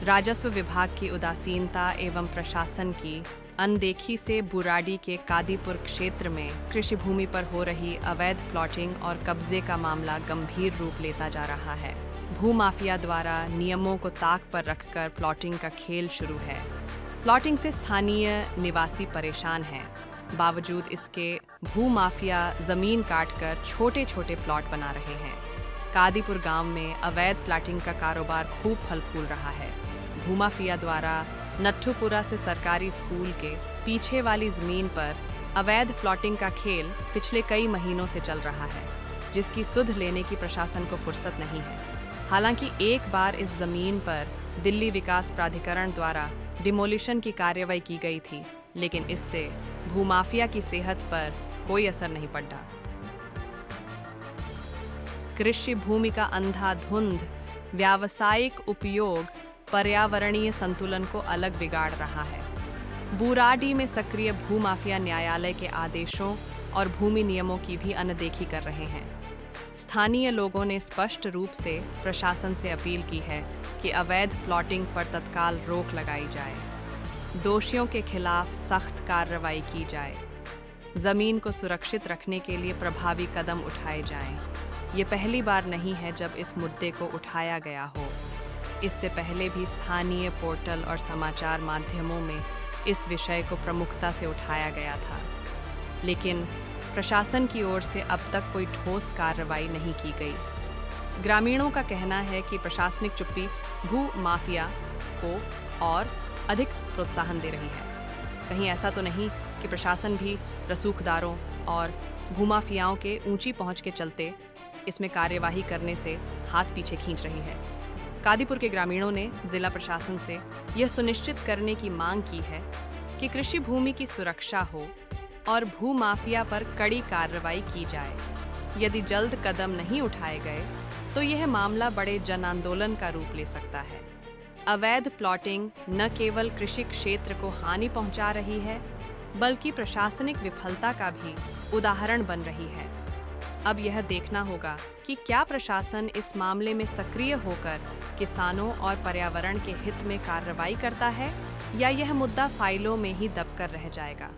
राजस्व विभाग की उदासीनता एवं प्रशासन की अनदेखी से बुराड़ी के कादीपुर क्षेत्र में कृषि भूमि पर हो रही अवैध प्लॉटिंग और कब्जे का मामला गंभीर रूप लेता जा रहा है। भूमाफिया द्वारा नियमों को ताक पर रखकर प्लॉटिंग का खेल शुरू है। प्लॉटिंग से स्थानीय निवासी परेशान हैं। बावजूद इसके भूमाफिया जमीन काटकर छोटे छोटे प्लॉट बना रहे हैं। कादीपुर गांव में अवैध प्लॉटिंग का कारोबार खूब फल फूल रहा है। भूमाफिया द्वारा नट्ठूपुरा से सरकारी स्कूल के पीछे वाली जमीन पर अवैध प्लॉटिंग का खेल पिछले कई महीनों से चल रहा है, जिसकी सुध लेने की प्रशासन को फुर्सत नहीं है। हालांकि एक बार इस जमीन पर दिल्ली विकास प्राधिकरण द्वारा डिमोलिशन की कार्रवाई की गई थी, लेकिन इससे भूमाफिया की सेहत पर कोई असर नहीं पड़ा। कृषि भूमि का अंधाधुंध व्यावसायिक उपयोग पर्यावरणीय संतुलन को अलग बिगाड़ रहा है। बुराड़ी में सक्रिय भूमाफिया न्यायालय के आदेशों और भूमि नियमों की भी अनदेखी कर रहे हैं। स्थानीय लोगों ने स्पष्ट रूप से प्रशासन से अपील की है कि अवैध प्लॉटिंग पर तत्काल रोक लगाई जाए, दोषियों के खिलाफ सख्त कार्रवाई की जाए, जमीन को सुरक्षित रखने के लिए प्रभावी कदम उठाए जाएं। ये पहली बार नहीं है जब इस मुद्दे को उठाया गया हो। इससे पहले भी स्थानीय पोर्टल और समाचार माध्यमों में इस विषय को प्रमुखता से उठाया गया था, लेकिन प्रशासन की ओर से अब तक कोई ठोस कार्रवाई नहीं की गई। ग्रामीणों का कहना है कि प्रशासनिक चुप्पी भू माफिया को और अधिक प्रोत्साहन दे रही है। कहीं ऐसा तो नहीं कि प्रशासन भी रसूखदारों और भूमाफियाओं के ऊंची पहुंच के चलते इसमें कार्यवाही करने से हाथ पीछे खींच रही है। कादीपुर के ग्रामीणों ने जिला प्रशासन से यह सुनिश्चित करने की मांग की है कि कृषि भूमि की सुरक्षा हो और भूमाफिया पर कड़ी कार्रवाई की जाए। यदि जल्द कदम नहीं उठाए गए तो यह मामला बड़े जन आंदोलन का रूप ले सकता है। अवैध प्लॉटिंग न केवल कृषि क्षेत्र को हानि पहुंचा रही है, बल्कि प्रशासनिक विफलता का भी उदाहरण बन रही है। अब यह देखना होगा कि क्या प्रशासन इस मामले में सक्रिय होकर किसानों और पर्यावरण के हित में कार्रवाई करता है या यह मुद्दा फाइलों में ही दबकर रह जाएगा।